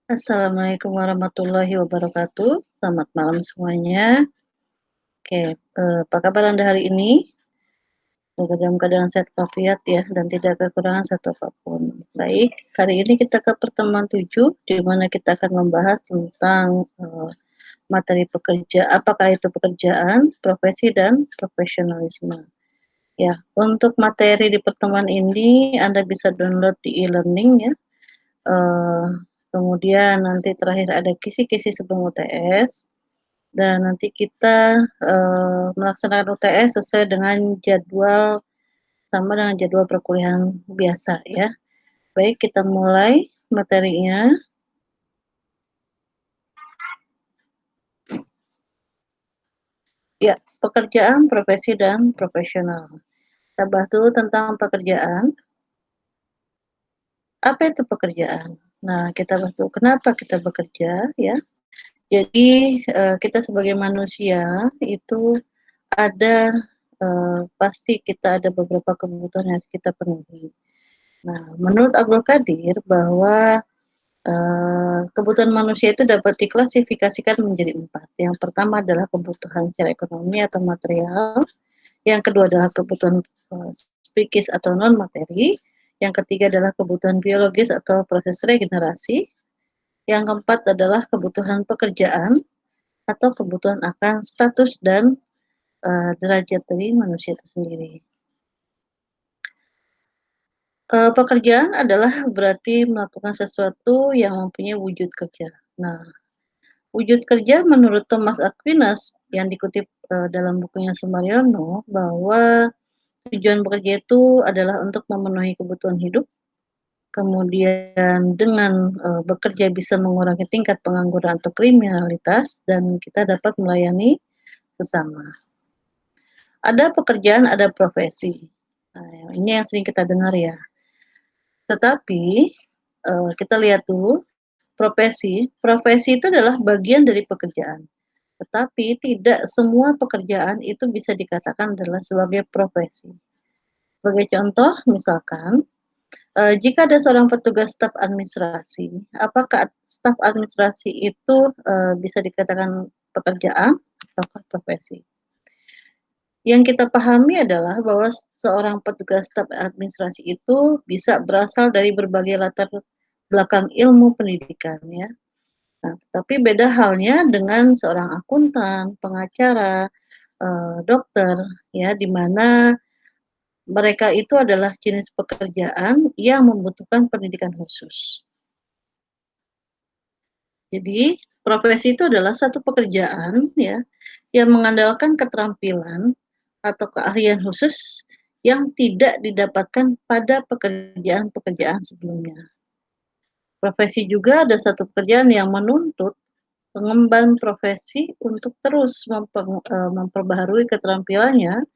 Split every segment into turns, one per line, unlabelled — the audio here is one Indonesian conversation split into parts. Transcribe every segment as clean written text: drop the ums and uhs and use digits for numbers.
Assalamualaikum warahmatullahi wabarakatuh. Selamat malam semuanya. Oke, apa kabar Anda hari ini? Semoga dalam keadaan sehat walafiat ya dan tidak kekurangan satu apapun. Baik, hari ini kita ke pertemuan 7 di mana kita akan membahas tentang materi pekerja, apakah itu pekerjaan, profesi dan profesionalisme. Ya, untuk materi di pertemuan ini Anda bisa download di e-learning ya. Eh, Kemudian nanti terakhir ada kisi-kisi sebelum UTS. Dan nanti kita melaksanakan UTS sesuai dengan jadwal sama dengan jadwal perkuliahan biasa ya. Baik, kita mulai materinya. Ya, pekerjaan, profesi, dan profesional. Kita bahas dulu tentang pekerjaan. Apa itu pekerjaan? Nah, kita bahas dulu kenapa kita bekerja ya. Jadi, kita sebagai manusia itu ada pasti kita ada beberapa kebutuhan yang harus kita penuhi. Nah, menurut Abdul Qadir bahwa kebutuhan manusia itu dapat diklasifikasikan menjadi 4. Yang pertama adalah kebutuhan secara ekonomi atau material, yang kedua adalah kebutuhan psikis atau non materi, yang ketiga adalah kebutuhan biologis atau proses regenerasi, yang keempat adalah kebutuhan pekerjaan atau kebutuhan akan status dan derajat dari manusia itu sendiri. Pekerjaan adalah berarti melakukan sesuatu yang mempunyai wujud kerja. Nah, wujud kerja menurut Thomas Aquinas yang dikutip dalam bukunya Sumaryono bahwa tujuan bekerja itu adalah untuk memenuhi kebutuhan hidup, kemudian dengan bekerja bisa mengurangi tingkat pengangguran atau kriminalitas, dan kita dapat melayani sesama. Ada pekerjaan, ada profesi. Nah, ini yang sering kita dengar ya. Tetapi kita lihat dulu profesi. Profesi itu adalah bagian dari pekerjaan. Tetapi tidak semua pekerjaan itu bisa dikatakan adalah sebagai profesi. Sebagai contoh, misalkan, jika ada seorang petugas staf administrasi, apakah staf administrasi itu bisa dikatakan pekerjaan atau profesi? Yang kita pahami adalah bahwa seorang petugas staf administrasi itu bisa berasal dari berbagai latar belakang ilmu pendidikan ya. Nah, tapi beda halnya dengan seorang akuntan, pengacara, dokter, ya, di mana mereka itu adalah jenis pekerjaan yang membutuhkan pendidikan khusus. Jadi, profesi itu adalah satu pekerjaan, ya, yang mengandalkan keterampilan atau keahlian khusus yang tidak didapatkan pada pekerjaan-pekerjaan sebelumnya. Profesi juga ada satu pekerjaan yang menuntut pengemban profesi untuk terus memperbaharui keterampilannya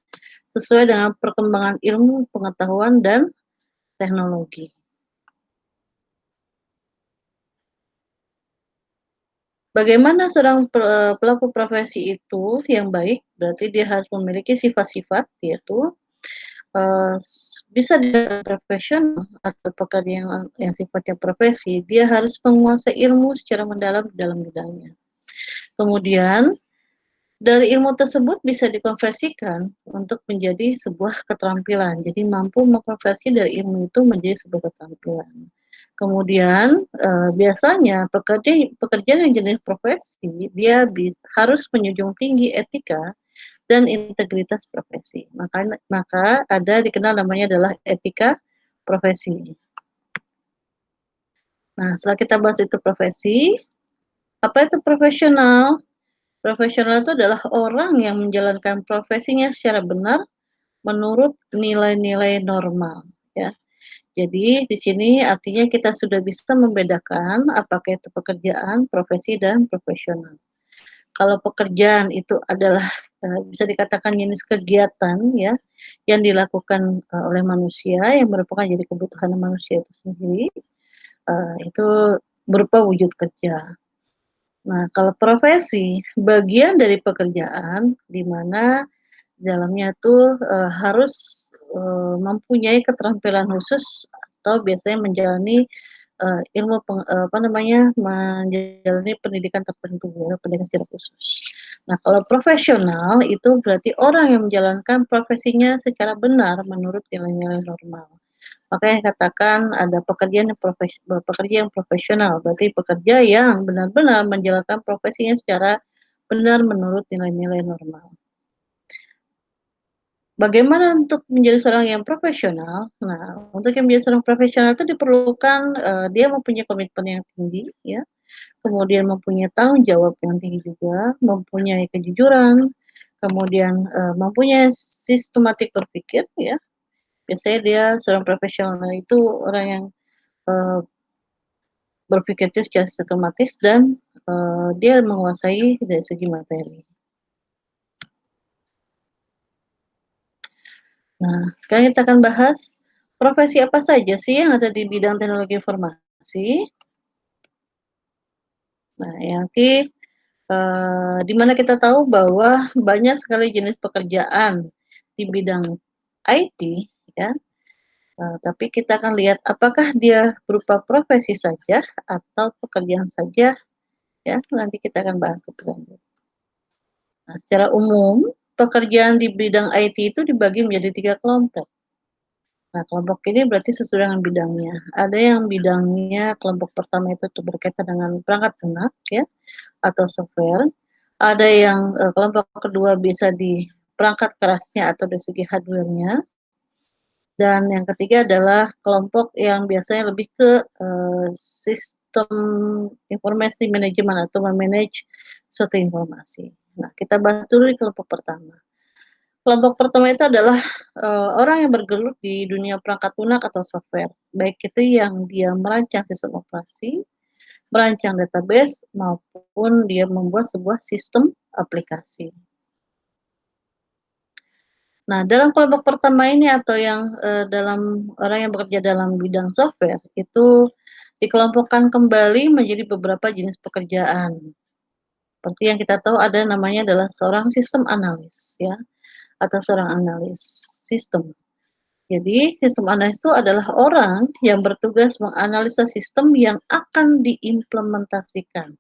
sesuai dengan perkembangan ilmu, pengetahuan, dan teknologi. Bagaimana seorang pelaku profesi itu yang baik? Berarti dia harus memiliki sifat-sifat, yaitu bisa dikatakan profesional atau pekerjaan yang sifatnya profesi, dia harus menguasai ilmu secara mendalam dalam bidangnya. Kemudian dari ilmu tersebut bisa dikonversikan untuk menjadi sebuah keterampilan. Jadi mampu mengkonversi dari ilmu itu menjadi sebuah keterampilan. Kemudian biasanya pekerjaan yang jenis profesi dia harus menjunjung tinggi etika dan integritas profesi. Maka ada dikenal namanya adalah etika profesi. Nah, setelah kita bahas itu profesi, apa itu profesional? Profesional itu adalah orang yang menjalankan profesinya secara benar menurut nilai-nilai normal, ya. Jadi di sini artinya kita sudah bisa membedakan apakah itu pekerjaan, profesi, dan profesional. Kalau pekerjaan itu adalah bisa dikatakan jenis kegiatan ya yang dilakukan oleh manusia yang merupakan jadi kebutuhan manusia itu sendiri, itu berupa wujud kerja. Nah, kalau profesi, bagian dari pekerjaan di mana dalamnya tuh, harus, mempunyai keterampilan khusus atau biasanya menjalani, ilmu menjalani pendidikan tertentu ya, pendidikan secara khusus. Nah, kalau profesional itu berarti orang yang menjalankan profesinya secara benar menurut nilai-nilai normal. Makanya katakan ada pekerja yang profesional, berarti pekerja yang benar-benar menjalankan profesinya secara benar menurut nilai-nilai normal. Bagaimana untuk menjadi seorang yang profesional? Nah, untuk yang menjadi seorang profesional itu diperlukan, dia mempunyai komitmen yang tinggi ya, kemudian mempunyai tanggung jawab yang tinggi juga, mempunyai kejujuran, kemudian, mempunyai sistematik berpikir ya. Biasanya dia seorang profesional itu orang yang, eee, berpikir itu secara sistematis dan, dia menguasai dari segi materi. Nah, sekarang kita akan bahas profesi apa saja sih yang ada di bidang teknologi informasi. Nah, yang nanti, di mana kita tahu bahwa banyak sekali jenis pekerjaan di bidang IT ya, tapi kita akan lihat apakah dia berupa profesi saja atau pekerjaan saja ya, nanti kita akan bahas lebih lanjut. Nah, secara umum pekerjaan di bidang IT itu dibagi menjadi 3 kelompok. Nah, kelompok ini berarti sesuai dengan bidangnya. Ada yang bidangnya kelompok pertama itu berkaitan dengan perangkat lunak ya, atau software. Ada yang, kelompok kedua bisa di perangkat kerasnya atau dari segi hardware-nya. Dan yang ketiga adalah kelompok yang biasanya lebih ke, sistem informasi manajemen atau me-manage suatu informasi. Nah, kita bahas dulu di kelompok pertama. Kelompok pertama itu adalah, orang yang bergelut di dunia perangkat lunak atau software, baik itu yang dia merancang sistem operasi, merancang database, maupun dia membuat sebuah sistem aplikasi. Nah, dalam kelompok pertama ini atau yang, dalam orang yang bekerja dalam bidang software, itu dikelompokkan kembali menjadi beberapa jenis pekerjaan. Seperti yang kita tahu ada namanya adalah seorang sistem analis ya, atau seorang analis sistem. Jadi, sistem analis itu adalah orang yang bertugas menganalisa sistem yang akan diimplementasikan.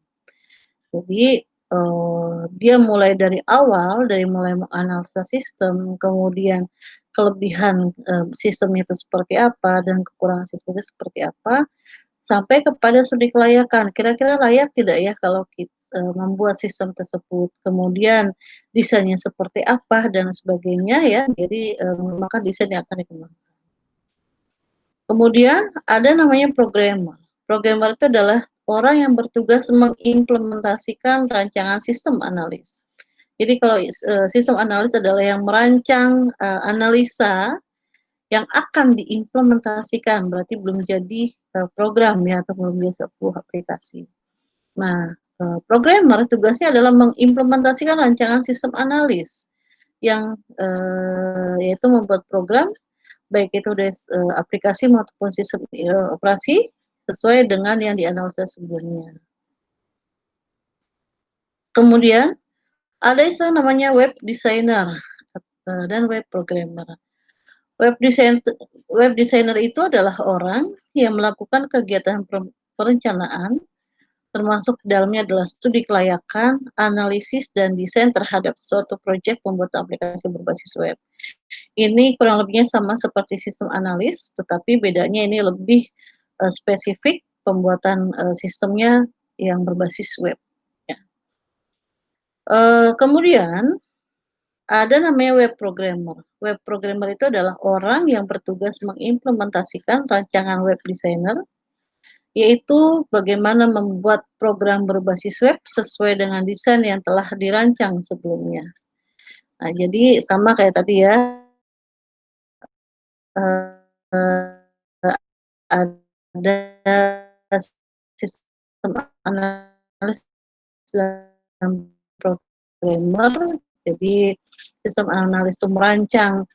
Jadi, dia mulai dari awal, dari mulai menganalisa sistem, kemudian kelebihan, sistem itu seperti apa dan kekurangan sistem itu seperti apa, sampai kepada studi kelayakan. Kira-kira layak tidak ya kalau membuat sistem tersebut, kemudian desainnya seperti apa dan sebagainya ya. Jadi, maka desain yang akan dikembangkan. Kemudian ada namanya programmer. Programmer itu adalah orang yang bertugas mengimplementasikan rancangan sistem analis. Jadi kalau sistem analis adalah yang merancang analisa yang akan diimplementasikan, berarti belum jadi program ya atau belum jadi sebuah aplikasi. Nah, programmer tugasnya adalah mengimplementasikan rancangan sistem analis yang yaitu membuat program baik itu dari aplikasi maupun sistem operasi sesuai dengan yang dianalisa sebelumnya. Kemudian ada istilah namanya web designer dan web programmer. Web design web designer itu adalah orang yang melakukan kegiatan perencanaan termasuk dalamnya adalah studi kelayakan, analisis dan desain terhadap suatu proyek pembuatan aplikasi berbasis web. Ini kurang lebihnya sama seperti sistem analis, tetapi bedanya ini lebih, spesifik pembuatan, sistemnya yang berbasis web, ya. Kemudian ada namanya web programmer. Web programmer itu adalah orang yang bertugas mengimplementasikan rancangan web designer, yaitu bagaimana membuat program berbasis web sesuai dengan desain yang telah dirancang sebelumnya. Nah, jadi sama kayak tadi ya, eee ada sistem analis dan programmer. Jadi sistem analis itu merancang,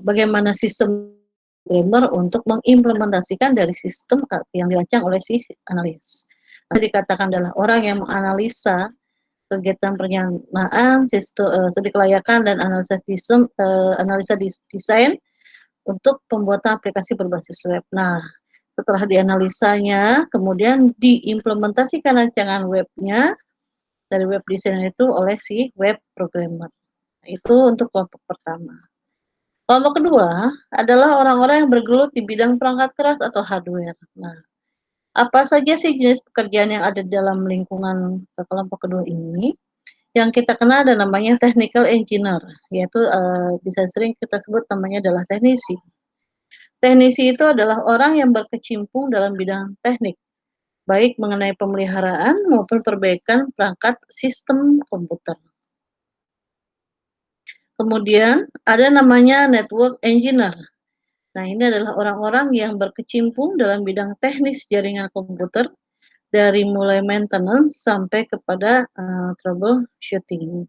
bagaimana sistem programmer untuk mengimplementasikan dari sistem yang dirancang oleh si analis. Nanti dikatakan adalah orang yang menganalisa kegiatan perencanaan, studi kelayakan dan analisa sistem, analisa desain untuk pembuatan aplikasi berbasis web. Nah, Setelah dianalisanya, kemudian diimplementasikan rancangan webnya dari web designer itu oleh si web programmer. Itu untuk kelompok pertama. Kelompok kedua adalah orang-orang yang bergelut di bidang perangkat keras atau hardware. Nah, apa saja sih jenis pekerjaan yang ada dalam lingkungan kelompok kedua ini? Yang kita kenal ada namanya technical engineer, yaitu bisa sering kita sebut namanya adalah teknisi. Teknisi itu adalah orang yang berkecimpung dalam bidang teknik, baik mengenai pemeliharaan maupun perbaikan perangkat sistem komputer. Kemudian ada namanya network engineer. Nah, ini adalah orang-orang yang berkecimpung dalam bidang teknis jaringan komputer dari mulai maintenance sampai kepada troubleshooting.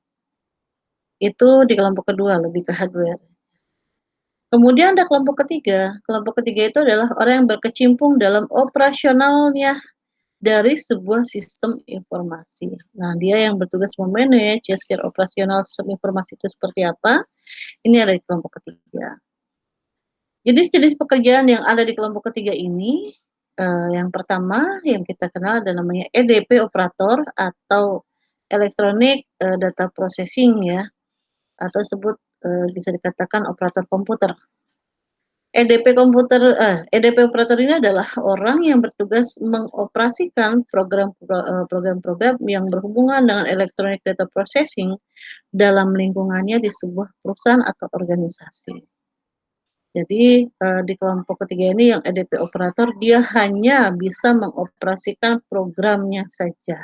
Itu di kelompok kedua, lebih ke hardware. Kemudian ada kelompok ketiga. Kelompok ketiga itu adalah orang yang berkecimpung dalam operasionalnya dari sebuah sistem informasi. Nah, dia yang bertugas memanage secara operasional sistem informasi itu seperti apa, ini ada di kelompok ketiga. Jenis-jenis pekerjaan yang ada di kelompok ketiga ini, yang pertama yang kita kenal ada namanya EDP operator atau Electronic Data Processing ya, atau sebut bisa dikatakan operator komputer. EDP operator ini adalah orang yang bertugas mengoperasikan program-program yang berhubungan dengan electronic data processing dalam lingkungannya di sebuah perusahaan atau organisasi. Jadi di kelompok ketiga ini yang EDP operator dia hanya bisa mengoperasikan programnya saja.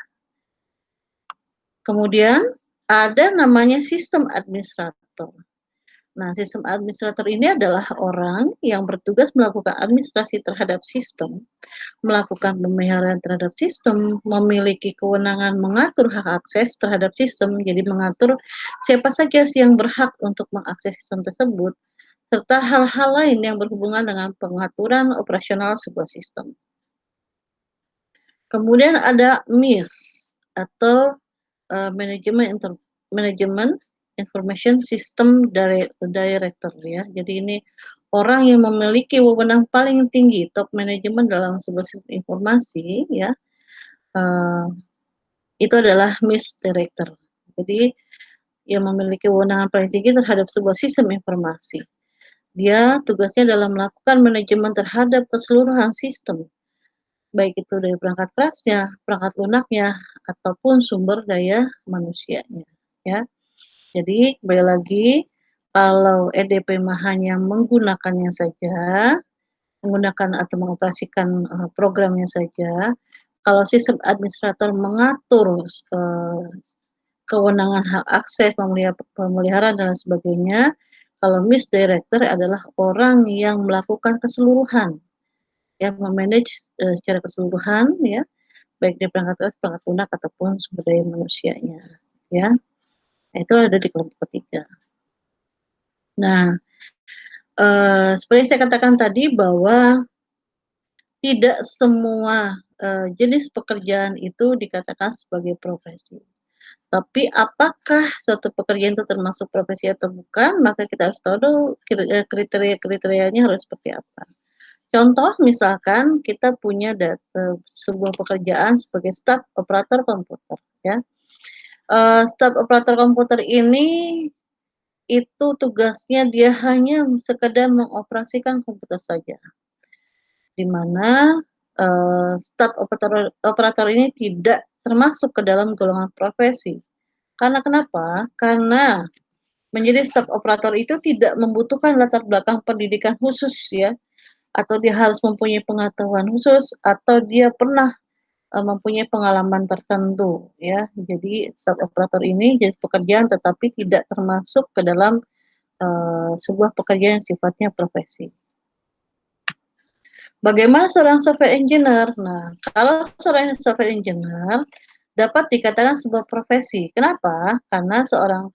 Kemudian ada namanya sistem administrator. Nah, sistem administrator ini adalah orang yang bertugas melakukan administrasi terhadap sistem, melakukan pemeliharaan terhadap sistem, memiliki kewenangan mengatur hak akses terhadap sistem, jadi mengatur siapa saja yang berhak untuk mengakses sistem tersebut, serta hal-hal lain yang berhubungan dengan pengaturan operasional sebuah sistem. Kemudian ada MIS atau Manajemen Information System Director ya. Jadi ini orang yang memiliki wewenang paling tinggi, top manajemen dalam sebuah sistem informasi ya. Itu adalah MIS Director. Jadi yang memiliki wewenang paling tinggi terhadap sebuah sistem informasi. Dia tugasnya dalam melakukan manajemen terhadap keseluruhan sistem, baik itu dari perangkat kerasnya, perangkat lunaknya, ataupun sumber daya manusianya. Ya, jadi kembali lagi, kalau EDP hanya menggunakannya saja, menggunakan atau mengoperasikan programnya saja. Kalau sistem administrator mengatur kewenangan hak akses, pemeliharaan dan sebagainya. Kalau MIS Director adalah orang yang melakukan keseluruhan, yang memanage secara keseluruhan, ya, baik di perangkat keras, perangkat lunak ataupun sumber daya manusianya, ya. Itu ada di kelompok ketiga. Nah, seperti saya katakan tadi bahwa tidak semua jenis pekerjaan itu dikatakan sebagai profesi. Tapi apakah suatu pekerjaan itu termasuk profesi atau bukan, maka kita harus tahu dulu kriteria-kriterianya harus seperti apa. Contoh misalkan kita punya sebuah pekerjaan sebagai staf operator komputer ya. Staf operator komputer ini itu tugasnya dia hanya sekedar mengoperasikan komputer saja. Di mana staf operator ini tidak termasuk ke dalam golongan profesi. Karena kenapa? Karena menjadi staf operator itu tidak membutuhkan latar belakang pendidikan khusus ya, atau dia harus mempunyai pengetahuan khusus, atau dia pernah mempunyai pengalaman tertentu ya. Jadi staf operator ini jadi pekerjaan tetapi tidak termasuk ke dalam sebuah pekerjaan yang sifatnya profesi. Bagaimana seorang software engineer? Nah, kalau seorang software engineer dapat dikatakan sebuah profesi. Kenapa? Karena seorang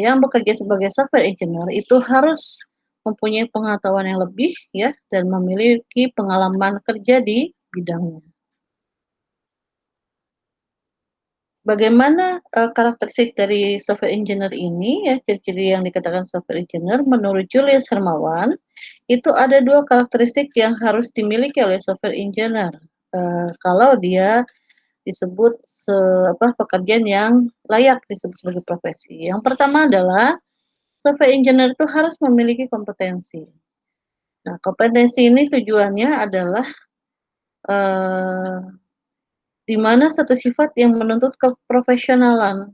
yang bekerja sebagai software engineer itu harus mempunyai pengetahuan yang lebih ya dan memiliki pengalaman kerja di bidangnya. Bagaimana, karakteristik dari software engineer ini ya, ciri-ciri yang dikatakan software engineer menurut Julius Hermawan, itu ada 2 karakteristik yang harus dimiliki oleh software engineer, kalau dia disebut pekerjaan yang layak disebut sebagai profesi. Yang pertama adalah software engineer itu harus memiliki kompetensi. Nah, kompetensi ini tujuannya adalah, eee, di mana satu sifat yang menuntut keprofesionalan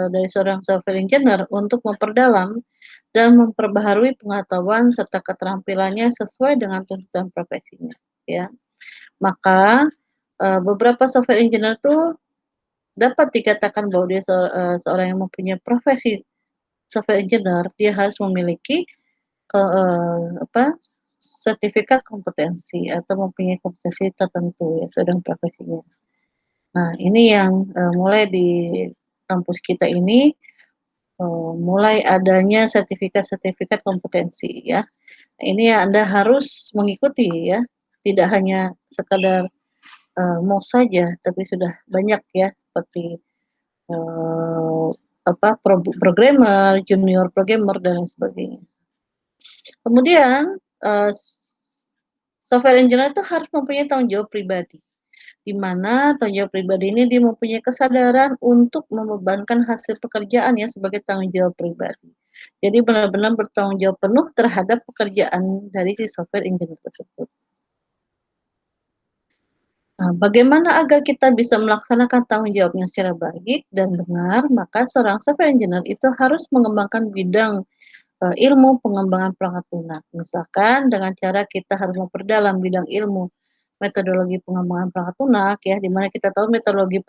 dari seorang software engineer untuk memperdalam dan memperbaharui pengetahuan serta keterampilannya sesuai dengan tuntutan profesinya, ya. Maka, beberapa software engineer tuh dapat dikatakan bahwa dia seorang yang mempunyai profesi software engineer, dia harus memiliki sertifikat kompetensi atau mempunyai kompetensi tertentu ya sesuai dengan profesinya. Nah, ini yang, mulai di kampus kita ini, mulai adanya sertifikat-sertifikat kompetensi ya. Ini Anda harus mengikuti ya, tidak hanya sekadar, mau saja, tapi sudah banyak ya seperti, eee, programmer, junior programmer dan lain sebagainya. Kemudian, software engineer itu harus mempunyai tanggung jawab pribadi, di mana tanggung jawab pribadi ini dia mempunyai kesadaran untuk membebankan hasil pekerjaannya sebagai tanggung jawab pribadi. Jadi benar-benar bertanggung jawab penuh terhadap pekerjaan dari si software engineer tersebut. Nah, bagaimana agar kita bisa melaksanakan tanggung jawabnya secara baik dan benar, maka seorang software engineer itu harus mengembangkan bidang ilmu pengembangan perangkat lunak. Misalkan dengan cara kita harus memperdalam bidang ilmu metodologi pengembangan perangkat lunak ya, di mana kita tahu metodologi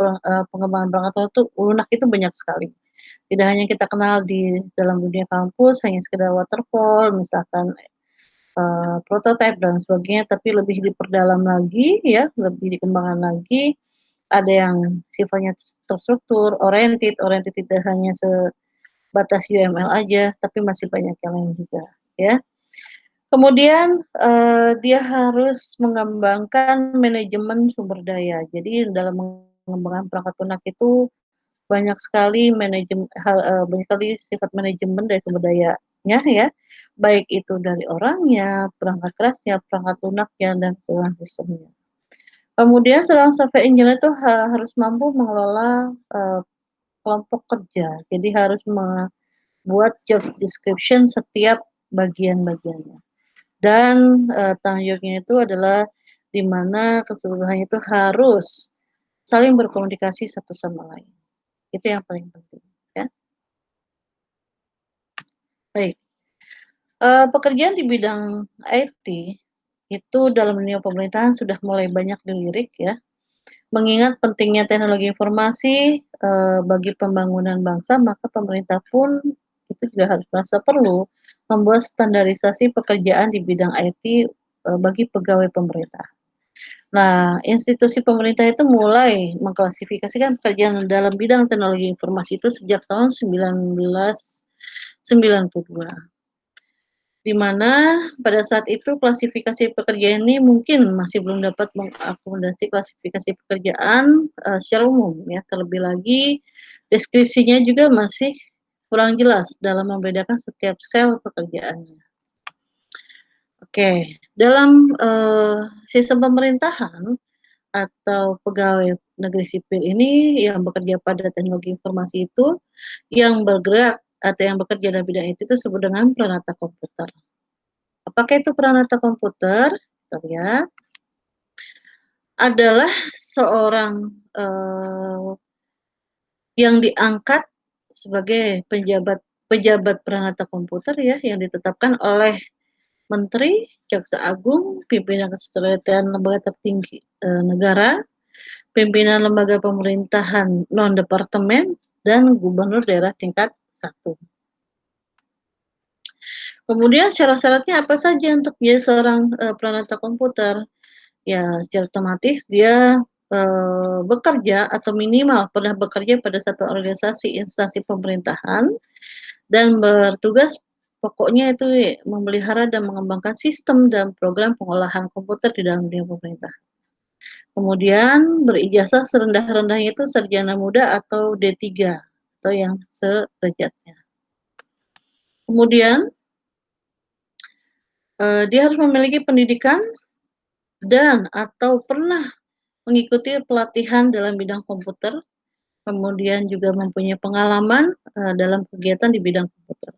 pengembangan perangkat lunak itu banyak sekali. Tidak hanya kita kenal di dalam dunia kampus, hanya sekedar waterfall, misalkan, prototipe dan sebagainya, tapi lebih diperdalam lagi ya, lebih dikembangkan lagi, ada yang sifatnya terstruktur, oriented tidak hanya sebatas UML aja, tapi masih banyak yang lain juga, ya. Kemudian, dia harus mengembangkan manajemen sumber daya. Jadi dalam mengembangkan perangkat lunak itu banyak sekali banyak sekali sifat manajemen dari sumber dayanya ya, baik itu dari orangnya, perangkat kerasnya, perangkat lunaknya, dan seluruh sistemnya. Kemudian seorang software engineer itu harus mampu mengelola, kelompok kerja. Jadi harus membuat job description setiap bagian-bagiannya. Dan, tanggung jawabnya itu adalah di mana keseluruhannya itu harus saling berkomunikasi satu sama lain. Itu yang paling penting, ya. Baik, pekerjaan di bidang IT itu dalam dunia pemerintahan sudah mulai banyak dilirik ya, mengingat pentingnya teknologi informasi, bagi pembangunan bangsa, maka pemerintah pun itu juga harus merasa perlu membuat standarisasi pekerjaan di bidang IT, bagi pegawai pemerintah. Nah, institusi pemerintah itu mulai mengklasifikasikan pekerjaan dalam bidang teknologi informasi itu sejak tahun 1992. Di mana pada saat itu klasifikasi pekerjaan ini mungkin masih belum dapat mengakomodasi klasifikasi pekerjaan, secara umum ya, terlebih lagi deskripsinya juga masih kurang jelas dalam membedakan setiap sel pekerjaannya. Oke, dalam, sistem pemerintahan atau pegawai negeri sipil ini yang bekerja pada teknologi informasi itu, yang bergerak atau yang bekerja dalam bidang itu disebut dengan peranata komputer. Apakah itu peranata komputer? Kita lihat, adalah seorang, yang diangkat sebagai pejabat peranata komputer ya, yang ditetapkan oleh menteri, jaksa agung, pimpinan kesekretariatan lembaga tertinggi, negara, pimpinan lembaga pemerintahan non-departemen, dan gubernur daerah tingkat 1. Kemudian syarat-syaratnya apa saja untuk menjadi seorang, peranata komputer? Ya, secara otomatis dia, bekerja atau minimal pernah bekerja pada satu organisasi instansi pemerintahan dan bertugas pokoknya itu memelihara dan mengembangkan sistem dan program pengolahan komputer di dalam dunia pemerintah. Kemudian berijazah serendah-rendahnya itu sarjana muda atau D3 atau yang sederajatnya. Kemudian dia harus memiliki pendidikan dan atau pernah mengikuti pelatihan dalam bidang komputer, kemudian juga mempunyai pengalaman dalam kegiatan di bidang komputer.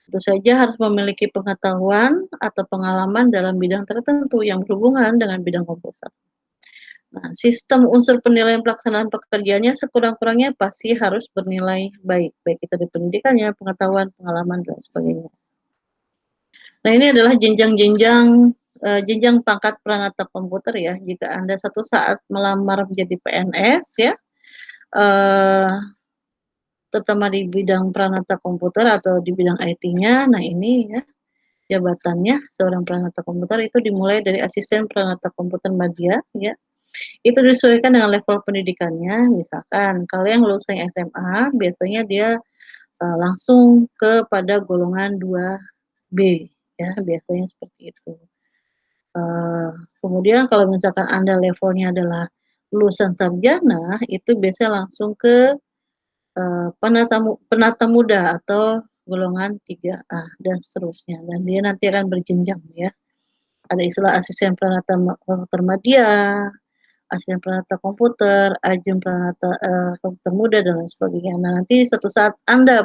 Tentu saja harus memiliki pengetahuan atau pengalaman dalam bidang tertentu yang berhubungan dengan bidang komputer. Nah, sistem unsur penilaian pelaksanaan pekerjaannya sekurang-kurangnya pasti harus bernilai baik, baik itu di pendidikannya, pengetahuan, pengalaman, dan sebagainya. Nah, ini adalah jenjang pangkat peranata komputer ya. Jika Anda satu saat melamar menjadi PNS ya, terutama di bidang peranata komputer atau di bidang IT-nya, nah ini ya jabatannya seorang peranata komputer itu dimulai dari asisten peranata komputer media ya. Itu disesuaikan dengan level pendidikannya. Misalkan kalau yang lulusan SMA biasanya dia langsung kepada golongan 2B ya, biasanya seperti itu. Kemudian kalau misalkan Anda levelnya adalah lulusan sarjana, itu biasanya langsung ke penata muda atau golongan 3A dan seterusnya. Dan dia nanti akan berjenjang ya. Ada istilah asisten peranata komputer media, asisten peranata komputer, ajent peranata komputer muda dan lain sebagainya. Nah, nanti suatu saat Anda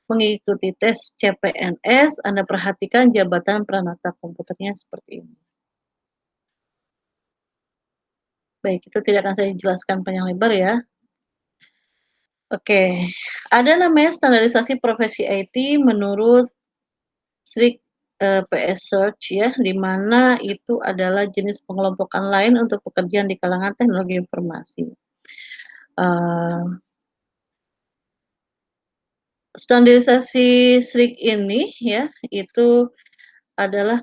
mengikuti tes CPNS, Anda perhatikan jabatan peranata komputernya seperti ini. Baik, itu tidak akan saya jelaskan panjang lebar ya. Oke, ada namanya standarisasi profesi IT menurut SRIC PS Search ya, di mana itu adalah jenis pengelompokan lain untuk pekerjaan di kalangan teknologi informasi. Standarisasi SRIC ini ya, itu adalah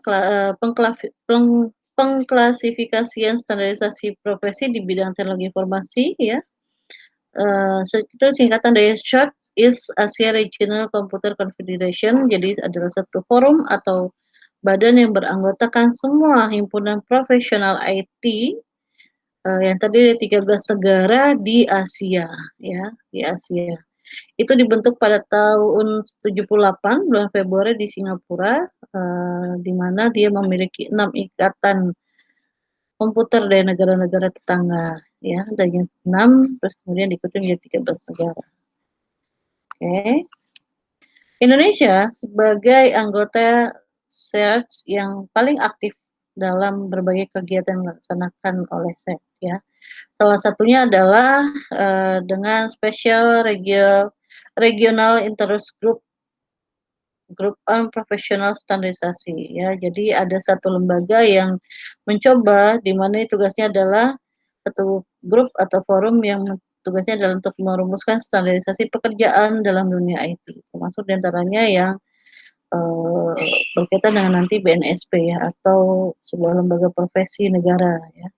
pengklasifikasian standarisasi profesi di bidang teknologi informasi ya. Itu singkatan dari Short East Asia Regional Computer Confederation. Jadi adalah satu forum atau badan yang beranggotakan semua himpunan profesional IT yang terdiri dari 13 negara di Asia ya, di Asia. Itu dibentuk pada tahun 78 bulan Februari di Singapura, di mana dia memiliki 6 ikatan komputer dari negara-negara tetangga ya, dari 6 terus kemudian diikuti menjadi 13 negara. Oke. Indonesia sebagai anggota SEARCH yang paling aktif dalam berbagai kegiatan yang dilaksanakan oleh SEARCH ya. Salah satunya adalah dengan Special Regional Interest Group on Professional Standarisasi ya. Jadi ada satu lembaga yang mencoba di mana tugasnya adalah satu grup atau forum yang tugasnya adalah untuk merumuskan standarisasi pekerjaan dalam dunia IT, termasuk diantaranya yang berkaitan dengan nanti BNSP ya, atau sebuah lembaga profesi negara ya.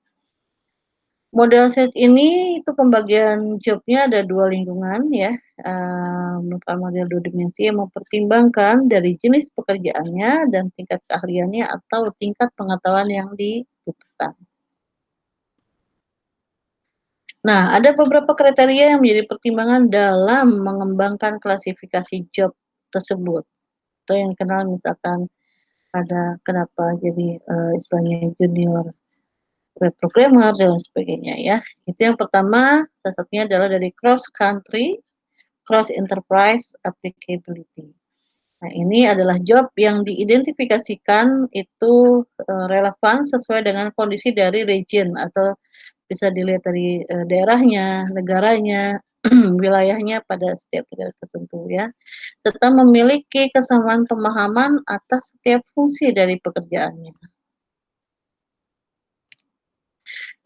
Model set ini itu pembagian jobnya ada 2 lingkungan ya, merupakan model 2 dimensi yang mempertimbangkan dari jenis pekerjaannya dan tingkat keahliannya atau tingkat pengetahuan yang dibutuhkan. Nah, ada beberapa kriteria yang menjadi pertimbangan dalam mengembangkan klasifikasi job tersebut, atau yang dikenal misalkan ada kenapa jadi istilahnya junior web programmer dan sebagainya ya. Itu yang pertama, salah satunya adalah dari cross country, cross enterprise applicability. Nah, ini adalah job yang diidentifikasikan itu relevan sesuai dengan kondisi dari region atau bisa dilihat dari daerahnya, negaranya, wilayahnya pada setiap negara tertentu ya. Serta memiliki kesamaan pemahaman atas setiap fungsi dari pekerjaannya.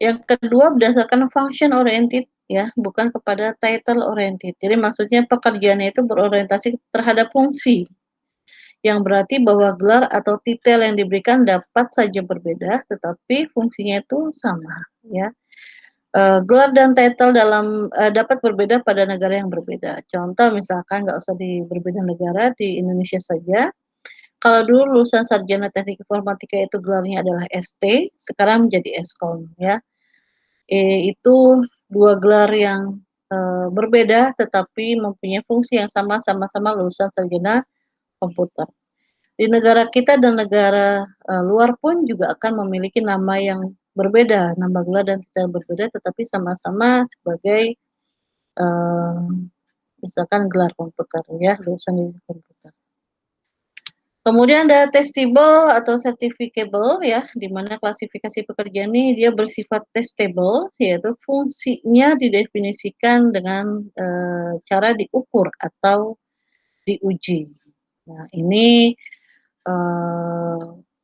Yang kedua berdasarkan function oriented ya, bukan kepada title oriented. Jadi maksudnya pekerjaannya itu berorientasi terhadap fungsi. Yang berarti bahwa gelar atau titel yang diberikan dapat saja berbeda, tetapi fungsinya itu sama ya. Gelar dan title dapat berbeda pada negara yang berbeda. Contoh misalkan nggak usah di berbeda negara, di Indonesia saja. Kalau dulu lulusan sarjana teknik informatika itu gelarnya adalah ST, sekarang menjadi Eskom ya. Itu 2 gelar yang, berbeda tetapi mempunyai fungsi yang sama, sama-sama lulusan sarjana komputer. Di negara kita dan negara, luar pun juga akan memiliki nama yang berbeda, nama gelar dan titel berbeda tetapi sama-sama sebagai, misalkan gelar komputer ya, lulusan di komputer. Kemudian ada testable atau certificable ya, di mana klasifikasi pekerjaan ini dia bersifat testable, yaitu fungsinya didefinisikan dengan, cara diukur atau diuji. Nah ini,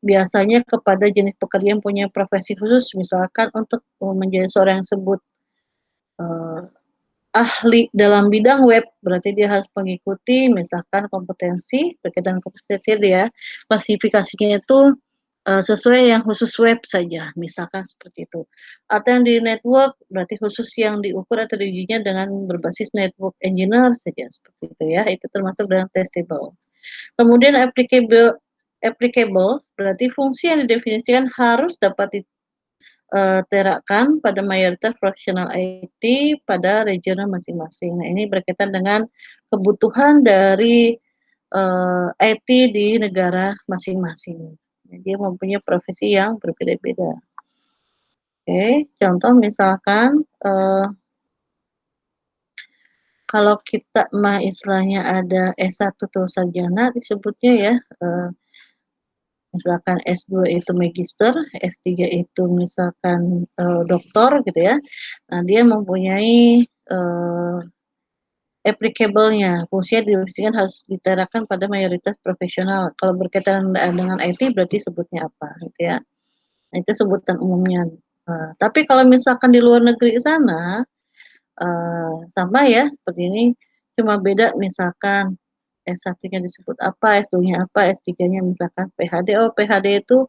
biasanya kepada jenis pekerjaan punya profesi khusus, misalkan untuk, menjadi seorang yang disebut, eee ahli dalam bidang web, berarti dia harus mengikuti misalkan kompetensi, berkaitan kompetensi dia, klasifikasinya itu, sesuai yang khusus web saja, misalkan seperti itu. Atau yang di network, berarti khusus yang diukur atau diujinya dengan berbasis network engineer saja, seperti itu ya, itu termasuk dalam testable. Kemudian applicable applicable berarti fungsi yang didefinisikan harus dapat terapkan pada mayoritas profesional IT pada regional masing-masing. Nah, ini berkaitan dengan kebutuhan dari, IT di negara masing-masing. Dia mempunyai profesi yang berbeda-beda. Oke, contoh misalkan, kalau kita mah istilahnya ada S1 tuh sarjana disebutnya ya, misalkan S2 itu magister, S3 itu misalkan, doktor gitu ya. Nah, dia mempunyai, applicable-nya, fungsinya didefinisikan harus diterapkan pada mayoritas profesional. Kalau berkaitan dengan IT berarti sebutnya apa gitu ya. Nah, itu sebutan umumnya. Tapi kalau misalkan di luar negeri sana, sama ya seperti ini, cuma beda misalkan S1-nya disebut apa, S2-nya apa, S3-nya misalkan PhD. Oh, PhD itu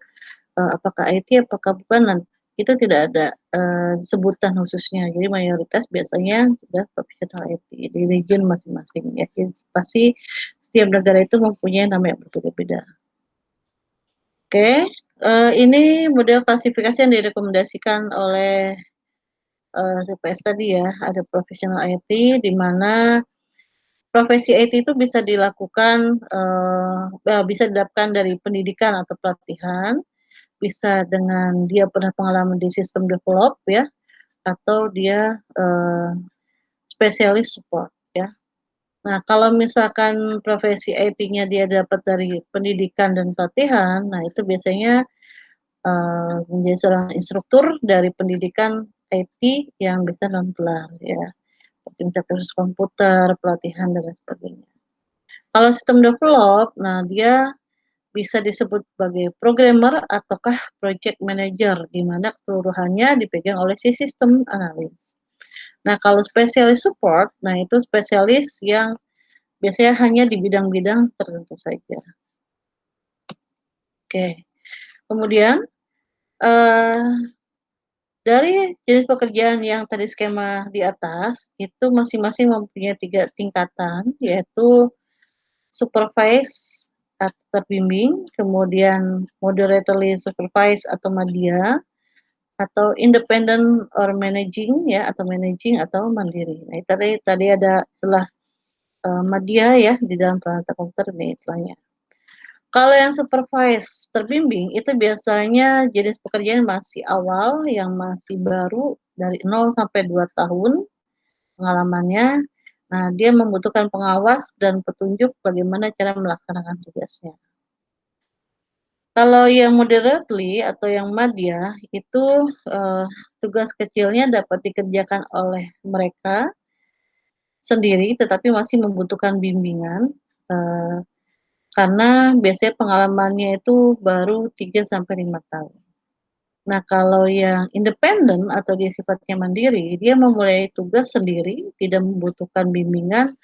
apakah IT, apakah bukan, itu tidak ada, sebutan khususnya. Jadi mayoritas biasanya sudah profesional IT di region masing-masing ya. Jadi pasti setiap negara itu mempunyai nama yang berbeda-beda. Oke, ini model klasifikasi yang direkomendasikan oleh, CPS tadi ya. Ada profesional IT di mana profesi IT itu bisa dilakukan, bisa didapatkan dari pendidikan atau pelatihan, bisa dengan dia pernah pengalaman di sistem develop ya, atau dia, spesialis support ya. Nah, kalau misalkan profesi IT-nya dia dapat dari pendidikan dan pelatihan, nah itu biasanya, menjadi seorang instruktur dari pendidikan IT yang bisa non gelar ya, seperti misalnya kursus komputer, pelatihan dan lain sebagainya. Kalau sistem develop, nah dia bisa disebut sebagai programmer ataukah project manager, di mana keseluruhannya dipegang oleh si sistem analis. Nah, kalau spesialis support, nah itu spesialis yang biasanya hanya di bidang-bidang tertentu saja. Oke, kemudian, eee, dari jenis pekerjaan yang tadi skema di atas, itu masing-masing mempunyai 3 tingkatan, yaitu supervise atau terbimbing, kemudian moderatorly supervise atau madya, atau independent or managing ya, atau managing atau mandiri. Nah, tadi tadi ada istilah, madya ya di dalam peralatan komputer nih istilahnya. Kalau yang supervise terbimbing itu biasanya jenis pekerjaan masih awal, yang masih baru dari 0 sampai 2 tahun pengalamannya. Nah, dia membutuhkan pengawas dan petunjuk bagaimana cara melaksanakan tugasnya. Kalau yang moderately atau yang madya itu, tugas kecilnya dapat dikerjakan oleh mereka sendiri, tetapi masih membutuhkan bimbingan, eee, karena biasanya pengalamannya itu baru 3 sampai 5 tahun. Nah, kalau yang independen atau dia sifatnya mandiri, dia memulai tugas sendiri, tidak membutuhkan bimbingan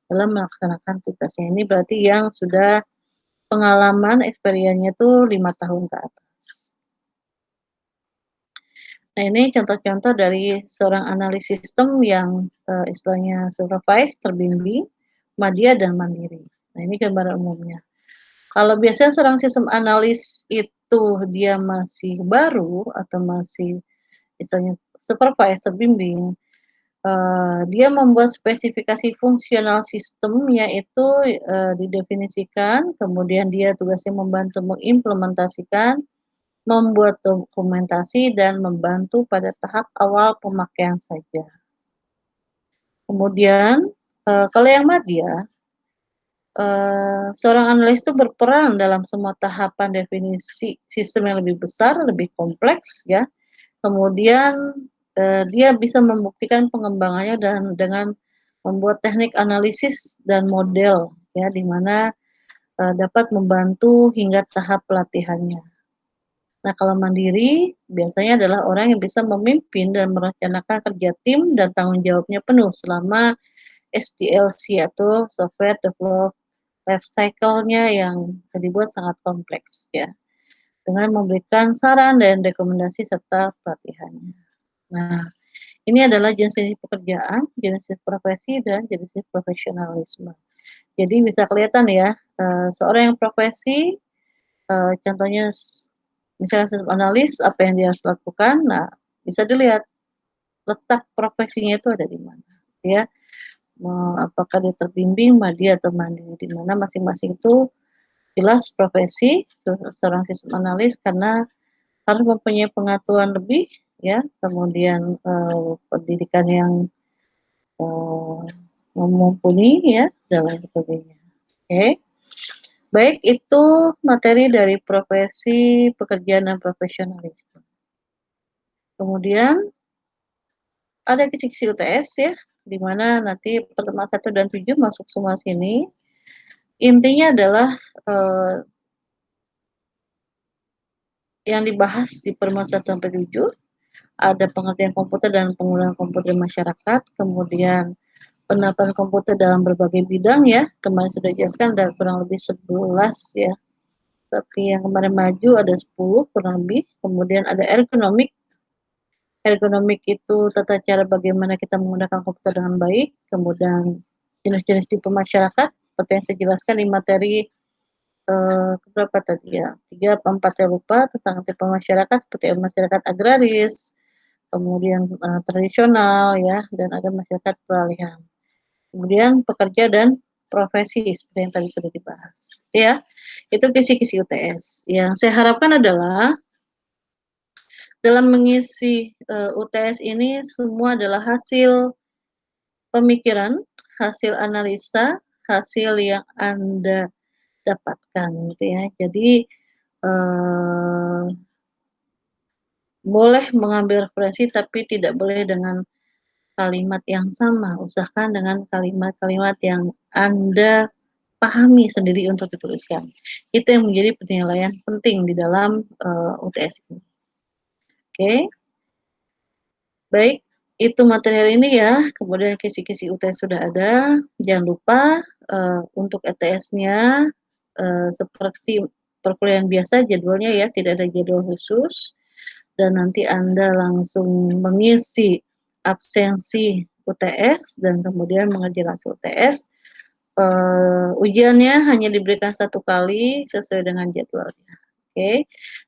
dalam melaksanakan tugasnya. Ini berarti yang sudah pengalaman experience-nya tuh 5 tahun ke atas. Nah, ini contoh-contoh dari seorang analis sistem yang, istilahnya supervise, terbimbing, madya, dan mandiri. Nah, ini gambaran umumnya. Kalau biasanya seorang sistem analis itu dia masih baru atau masih misalnya, supervise, bimbing. Dia membuat spesifikasi fungsional sistem yaitu, didefinisikan, kemudian dia tugasnya membantu mengimplementasikan, membuat dokumentasi, dan membantu pada tahap awal pemakaian saja. Kemudian, kalau yang madya, seorang analis itu berperan dalam semua tahapan definisi sistem yang lebih besar, lebih kompleks ya. Kemudian, dia bisa membuktikan pengembangannya dan dengan membuat teknik analisis dan model ya, di mana, dapat membantu hingga tahap pelatihannya. Nah, kalau mandiri biasanya adalah orang yang bisa memimpin dan merencanakan kerja tim dan tanggung jawabnya penuh selama SDLC atau Software Development Life Cycle-nya yang dibuat sangat kompleks ya, dengan memberikan saran dan rekomendasi serta pelatihannya. Nah, ini adalah jenis-jenis pekerjaan, jenis profesi, dan jenis profesionalisme. Jadi bisa kelihatan ya, seorang yang profesi, contohnya misalnya sistem analis, apa yang dia harus lakukan, nah bisa dilihat letak profesinya itu ada di mana, ya. Apakah dia terbimbing, madya, atau mandiri, di mana masing-masing itu jelas profesi seorang sistem analis karena harus mempunyai pengetahuan lebih, ya, kemudian, pendidikan yang, eee, mumpuni ya, dan lain sebagainya. Oke. Baik, itu materi dari profesi, pekerjaan, dan profesionalisme. Kemudian ada kisi-kisi UTS ya, di mana nanti pertemuan 1 dan 7 masuk semua sini. Intinya adalah, yang dibahas di pertemuan 1 sampai 7, ada pengertian komputer dan penggunaan komputer di masyarakat, kemudian penerapan komputer dalam berbagai bidang ya, kemarin sudah dijelaskan ada kurang lebih 11 ya, tapi yang kemarin maju ada 10 kurang lebih, kemudian ada ergonomik. Ergonomik itu tata cara bagaimana kita menggunakan komputer dengan baik, kemudian jenis-jenis tipe masyarakat, seperti yang saya jelaskan di materi, keberapa tadi ya, 3 apa 4 saya lupa, tentang tipe masyarakat seperti masyarakat agraris, kemudian, tradisional ya, dan ada masyarakat peralihan. Kemudian pekerja dan profesi seperti yang tadi sudah dibahas, ya. Itu kisi-kisi UTS. Yang saya harapkan adalah dalam mengisi, UTS ini semua adalah hasil pemikiran, hasil analisa, hasil yang Anda dapatkan gitu ya. Jadi, eee, boleh mengambil referensi tapi tidak boleh dengan kalimat yang sama, usahakan dengan kalimat-kalimat yang Anda pahami sendiri untuk dituliskan. Itu yang menjadi penilaian penting di dalam, UTS ini. Oke, baik, itu materi hari ini ya, kemudian kisi-kisi UTS sudah ada. Jangan lupa, untuk ETS-nya, seperti perkuliahan biasa jadwalnya ya, tidak ada jadwal khusus, dan nanti Anda langsung mengisi absensi UTS dan kemudian mengerjakan hasil UTS. Ujiannya hanya diberikan 1 kali sesuai dengan jadwalnya, oke.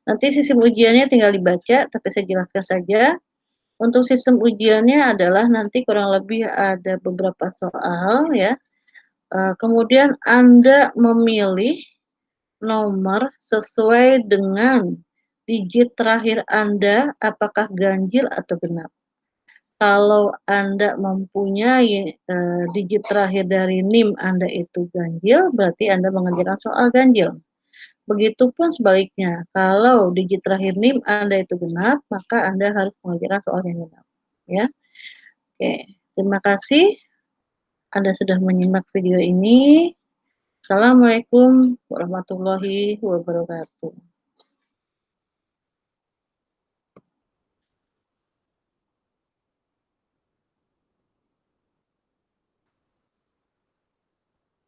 Nanti sistem ujiannya tinggal dibaca, tapi saya jelaskan saja. Untuk sistem ujiannya adalah nanti kurang lebih ada beberapa soal ya, kemudian Anda memilih nomor sesuai dengan digit terakhir Anda, apakah ganjil atau genap. Kalau Anda mempunyai, digit terakhir dari NIM Anda itu ganjil, berarti Anda mengerjakan soal ganjil. Begitupun sebaliknya, kalau digit terakhir NIM Anda itu genap, maka Anda harus mengerjakan soal yang genap, ya. Oke, terima kasih Anda sudah menyimak video ini. Assalamualaikum warahmatullahi wabarakatuh.